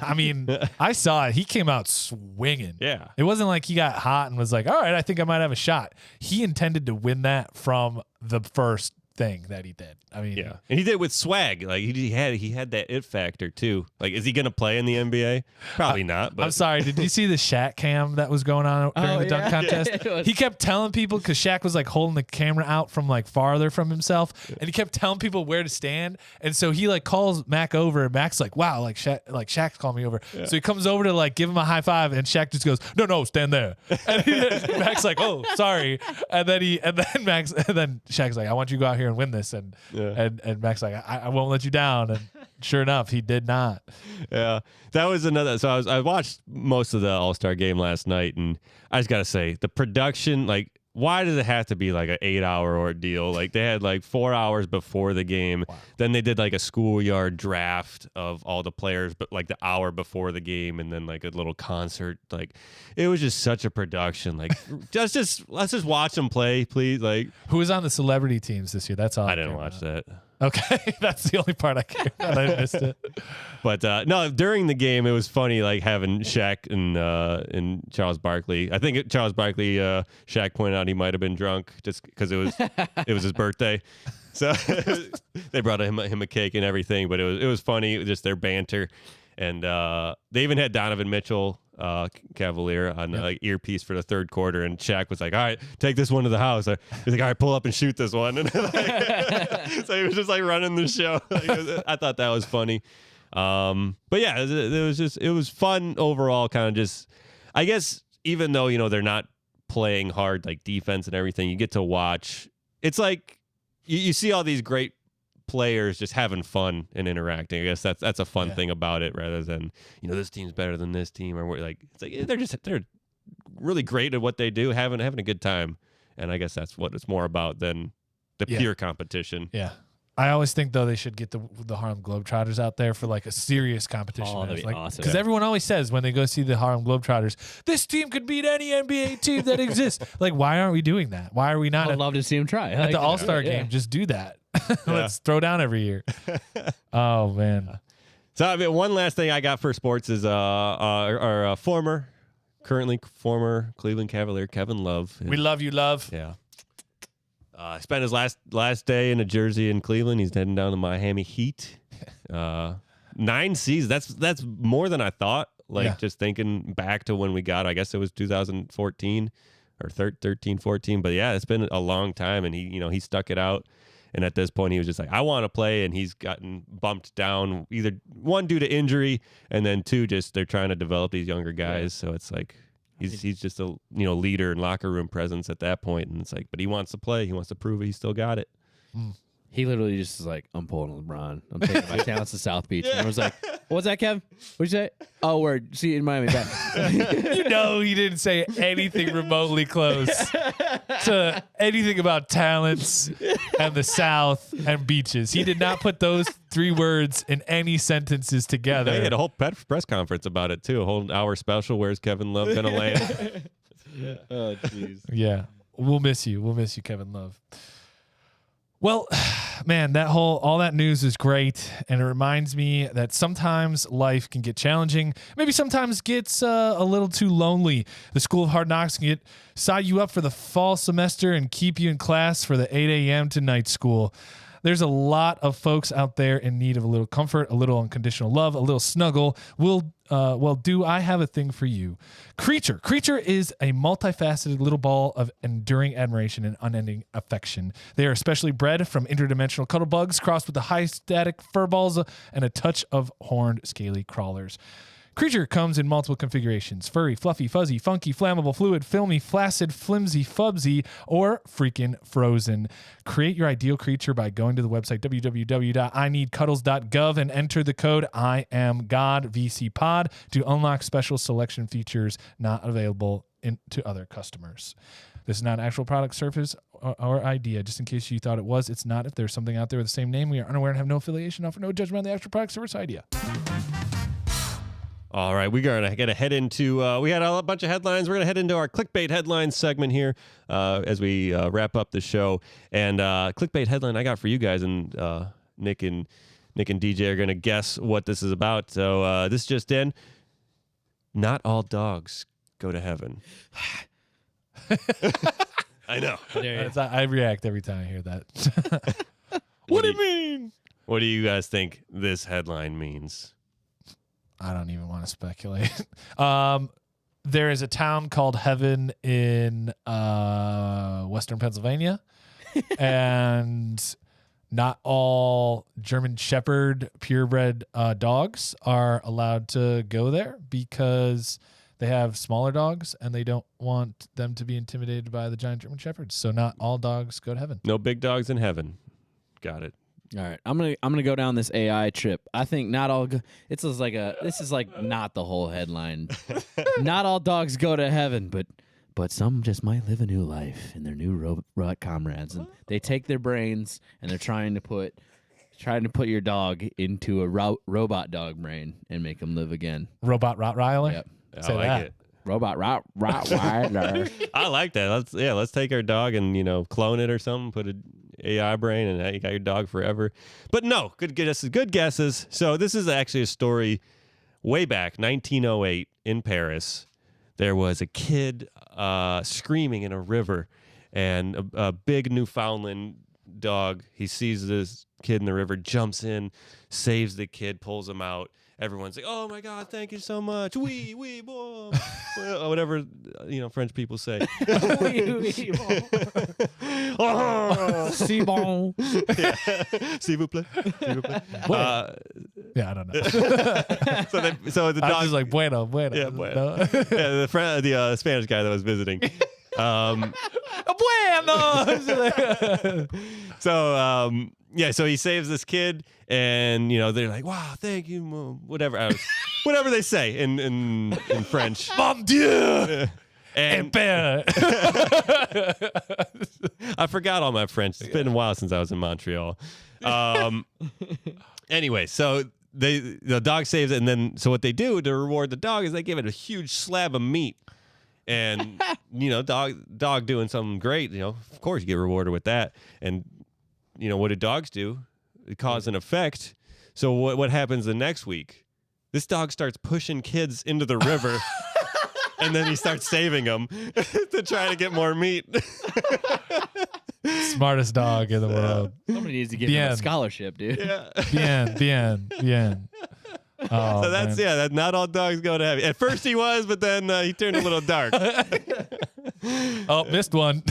I mean, I saw it. He came out swinging. Yeah. It wasn't like he got hot and was like, all right, I think I might have a shot. He intended to win that from the first thing that he did. I mean, Yeah, and he did it with swag. Like he had that it factor too. Like, is he going to play in the NBA? Probably not. But I'm sorry. Did you see the Shaq cam that was going on during the dunk contest? Yeah, he kept telling people, because Shaq was like holding the camera out from like farther from himself, and he kept telling people where to stand. And so he like calls Mac over, and Mac's like, "Wow, Shaq's calling me over." Yeah. So he comes over to like give him a high five, and Shaq just goes, "No, stand there." And Mac's like, "Oh, sorry." And then Shaq's like, "I want you to go out here and win this." And Mac's like, I won't let you down. And sure enough, he did not. Yeah, that was another. So I watched most of the All-Star game last night, and I just got to say, the production, like, why does it have to be like an 8-hour ordeal? Like, they had like 4 hours before the game. Wow. Then they did like a schoolyard draft of all the players, but like the hour before the game, and then like a little concert. Like, it was just such a production. Like, let's just watch them play, please. Like, who was on the celebrity teams this year? That's all. I didn't watch that. Okay, that's the only part I care about. I missed it. But no, during the game, it was funny, like having Shaq and Charles Barkley. I think Charles Barkley, Shaq pointed out he might have been drunk just because it was his birthday. So they brought him a cake and everything. But it was funny, just their banter, and they even had Donovan Mitchell, Cavalier, on like earpiece for the third quarter, and Shaq was like, "All right, take this one to the house." He's like, "All right, pull up and shoot this one." And so he was just like running the show. I thought that was funny. But yeah, it was fun overall. Kind of just, I guess, even though they're not playing hard like defense and everything, you get to watch. It's like you see all these great players just having fun and interacting. I guess that's a fun thing about it, rather than this team's better than this team, or like it's like they're really great at what they do, having a good time. And I guess that's what it's more about than the pure competition. Yeah. I always think, though, they should get the Harlem Globetrotters out there for like a serious competition. Oh, that'd be like, awesome. Because everyone always says when they go see the Harlem Globetrotters, this team could beat any NBA team that exists. Like, why aren't we doing that? Why are we not? I'd love to see them try. At the All-Star game, just do that. Let's throw down every year. Oh, man. So, I mean, one last thing I got for sports is our currently former Cleveland Cavalier, Kevin Love. We love you, Love. Yeah. Spent his last day in a jersey in Cleveland. He's heading down to Miami Heat. 9 seasons. That's more than I thought. Like, just thinking back to when we got, I guess it was 2014 or 13, 14. But yeah, it's been a long time, and he stuck it out. And at this point, he was just like, I want to play, and he's gotten bumped down, either one, due to injury, and then two, just they're trying to develop these younger guys. So it's like he's just a leader and locker room presence at that point, and it's like, but he wants to play, he wants to prove it, he still got it. He literally just is like, I'm pulling LeBron. I'm taking my talents to South Beach. And I was like, what's that, Kev? What'd you say? Oh, word. See you in Miami. He didn't say anything remotely close to anything about talents and the South and beaches. He did not put those 3 words in any sentences together. They had a whole press conference about it, too. A whole hour special. Where's Kevin Love going to land? Oh, jeez. Yeah. We'll miss you. We'll miss you, Kevin Love. Well, man, all that news is great, and it reminds me that sometimes life can get challenging. Maybe sometimes gets a little too lonely. The School of Hard Knocks can sign you up for the fall semester and keep you in class for the 8 a.m. to night school. There's a lot of folks out there in need of a little comfort, a little unconditional love, a little snuggle. Well, do I have a thing for you? Creature. Creature is a multifaceted little ball of enduring admiration and unending affection. They are especially bred from interdimensional cuddle bugs crossed with the high static fur balls and a touch of horned scaly crawlers. Creature comes in multiple configurations: furry, fluffy, fuzzy, funky, flammable, fluid, filmy, flaccid, flimsy, fubsy, or freaking frozen. Create your ideal creature by going to the website www.ineedcuddles.gov and enter the code IAMGODVCPOD to unlock special selection features not available to other customers. This is not an actual product, service, or idea. Just in case you thought it was, it's not. If there's something out there with the same name, we are unaware and have no affiliation, offer no judgment on the actual product, service, or idea. All right, we're going to head into, we had a bunch of headlines. We're going to head into our Clickbait headlines segment here as we wrap up the show. And Clickbait headline I got for you guys, and Nick and DJ are going to guess what this is about. So this just in. Not all dogs go to heaven. I know. I react every time I hear that. What do you mean? What do you guys think this headline means? I don't even want to speculate. There is a town called Heaven in Western Pennsylvania, and not all German Shepherd purebred dogs are allowed to go there because they have smaller dogs and they don't want them to be intimidated by the giant German Shepherds. So not all dogs go to heaven. No big dogs in heaven. Got it. All right, I'm gonna go down this AI trip. I think not all. This is like not the whole headline. Not all dogs go to heaven, but some just might live a new life in their new robot comrades, and they take their brains and they're trying to put your dog into a robot dog brain and make them live again. Robot Rottweiler. Yep. I like it. Robot Rottweiler. I like that. Let's take our dog and clone it or something. Put an AI brain, and you got your dog forever. But no, good guesses. So this is actually a story way back, 1908 in Paris. There was a kid screaming in a river, and a big Newfoundland dog. He sees this kid in the river, jumps in, saves the kid, pulls him out. Everyone's like, "Oh my God, thank you so much." Oui, bon. Whatever French people say. Oui, bon. Si bon. Yeah. S'il vous plaît. Yeah, I don't know. so the I dog was like, bueno. Yeah, bueno. No. Yeah, the Spanish guy that was visiting. Bueno. So he saves this kid, and they're like, "Wow, thank you, Mom." Whatever they say in French. Mon Dieu. And Père. I forgot all my French. It's been a while since I was in Montreal. Anyway, so the dog saves it, and then so what they do to reward the dog is they give it a huge slab of meat. And dog doing something great, of course you get rewarded with that. And what do dogs do? Cause and effect. So what happens the next week? This dog starts pushing kids into the river, and then he starts saving them to try to get more meat. Smartest dog in the world. Somebody needs to give him a scholarship, dude. Yeah. Bien. Oh, So that's man. that not all dogs go to heaven. At first he was, but then he turned a little dark. Oh, missed one.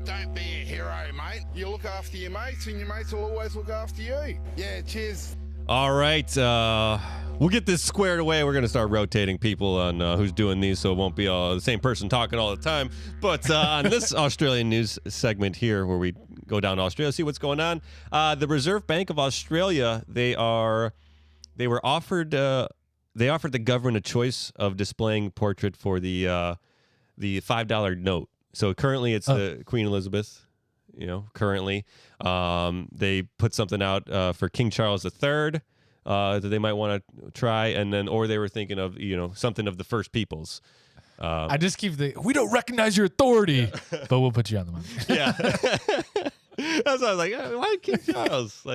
Don't be a hero, mate. You look after your mates, and your mates will always look after you. Yeah, cheers. All right. We'll get this squared away. We're going to start rotating people on who's doing these, so it won't be the same person talking all the time. But on this Australian news segment here, where we go down to Australia, see what's going on, the Reserve Bank of Australia, they were offered the government a choice of displaying portrait for the $5 note. So currently it's the Queen Elizabeth. Currently, they put something out for King Charles III that they might want to try, and then or they were thinking of something of the First Peoples. I just keep we don't recognize your authority, but we'll put you on the money. Yeah, that's why I was like, why King Charles?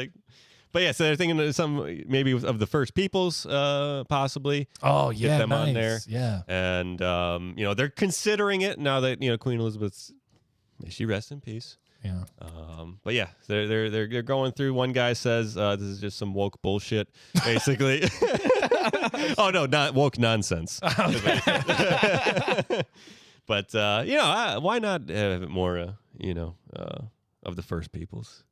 But yeah, so they're thinking of some maybe of the First Peoples, possibly. Oh yeah, Get them nice. on there. Yeah. And they're considering it now that Queen Elizabeth's, may she rest in peace. Yeah. But yeah, they're going through. One guy says this is just some woke bullshit, basically. Oh no, not woke nonsense. But why not have it more? Of the First Peoples.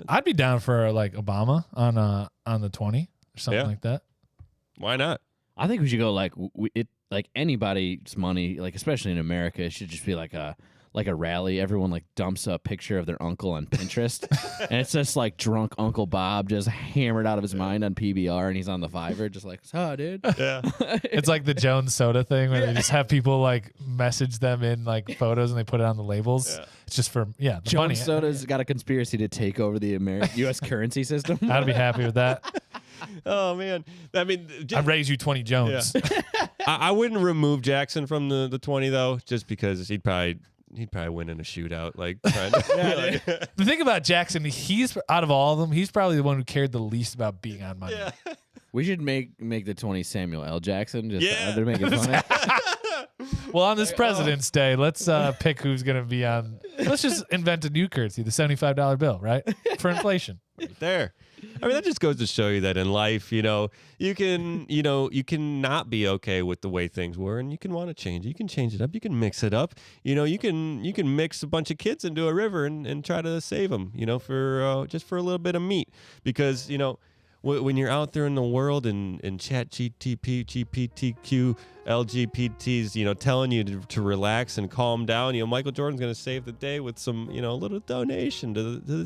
I'd be down for like Obama on the 20 or something like that. Why not? I think we should go like anybody's money, like especially in America, it should just be like a rally. Everyone like dumps a picture of their uncle on Pinterest, and it's just like drunk Uncle Bob just hammered out of his mind on PBR, and he's on the Fiverr, just like, "Oh, dude." Yeah, it's like the Jones Soda thing where they just have people like message them in like photos and they put it on the labels. Yeah. It's just for the Jones money. Soda's got a conspiracy to take over the U.S. currency system. I'd be happy with that. Oh man, I mean, I raise you 20 Jones. Yeah. I wouldn't remove Jackson from the 20 though, just because he'd probably win in a shootout. Like, the thing about Jackson, he's out of all of them, he's probably the one who cared the least about being on money. Yeah. We should make the 20 Samuel L. Jackson. Just to make it funny. Well, on this President's Day, let's pick who's going to be on. Let's just invent a new currency, the $75 bill, right? For inflation. Right there. I mean, that just goes to show you that in life, you can not be okay with the way things were, and you can want to change it. You can change it up. You can mix it up. You can mix a bunch of kids into a river and try to save them. For just for a little bit of meat, because when you're out there in the world and ChatGPT, GPTQ, LGBTs, telling you to relax and calm down, Michael Jordan's going to save the day with some, little donation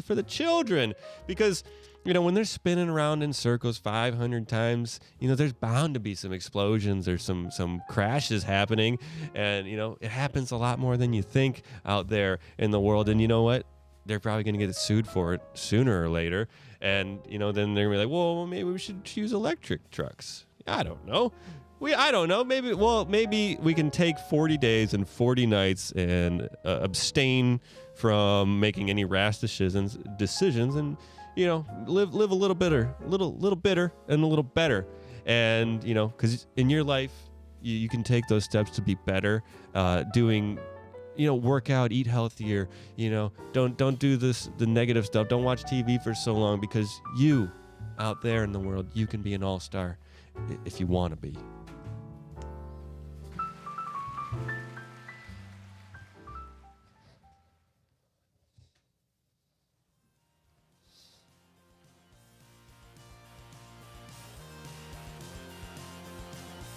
for the children, because when they're spinning around in circles 500 times, there's bound to be some explosions or some crashes happening, and it happens a lot more than you think out there in the world. And you know what? They're probably going to get sued for it sooner or later. And, then they're going to be like, well, maybe we should use electric trucks. I don't know. I don't know. Maybe we can take 40 days and 40 nights and abstain from making any rash decisions and, live a little bitter, little bitter and a little better. And, because in your life, you can take those steps to be better, doing work out, eat healthier, don't do the negative stuff. Don't watch TV for so long, because you out there in the world, you can be an all-star if you want to be.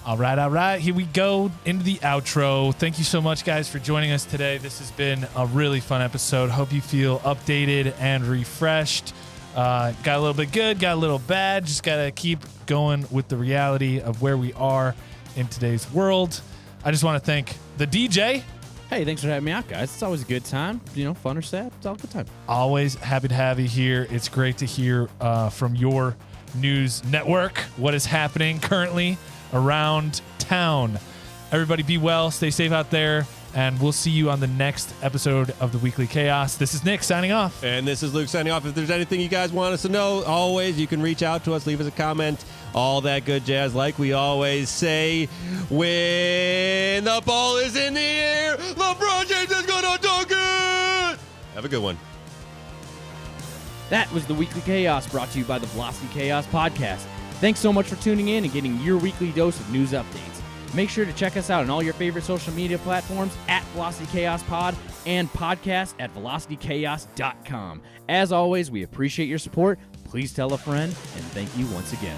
All right. Here we go into the outro. Thank you so much, guys, for joining us today. This has been a really fun episode. Hope you feel updated and refreshed. Got a little bit good, got a little bad. Just got to keep going with the reality of where we are in today's world. I just want to thank the DJ. Hey, thanks for having me out, guys. It's always a good time. Fun or sad, it's all a good time. Always happy to have you here. It's great to hear from your news network what is happening currently around town. Everybody be well, stay safe out there, and we'll see you on the next episode of the Weekly Chaos. This is Nick signing off. And this is Luke signing off. If there's anything you guys want us to know, always you can reach out to us, leave us a comment, all that good jazz. Like we always say, when the ball is in the air, LeBron James is gonna dunk it. Have a good one. That was the Weekly Chaos, brought to you by the Velocity Chaos Podcast. Thanks so much for tuning in and getting your weekly dose of news updates. Make sure to check us out on all your favorite social media platforms at Velocity Chaos Pod and podcast at velocitychaos.com. As always, we appreciate your support. Please tell a friend, and thank you once again.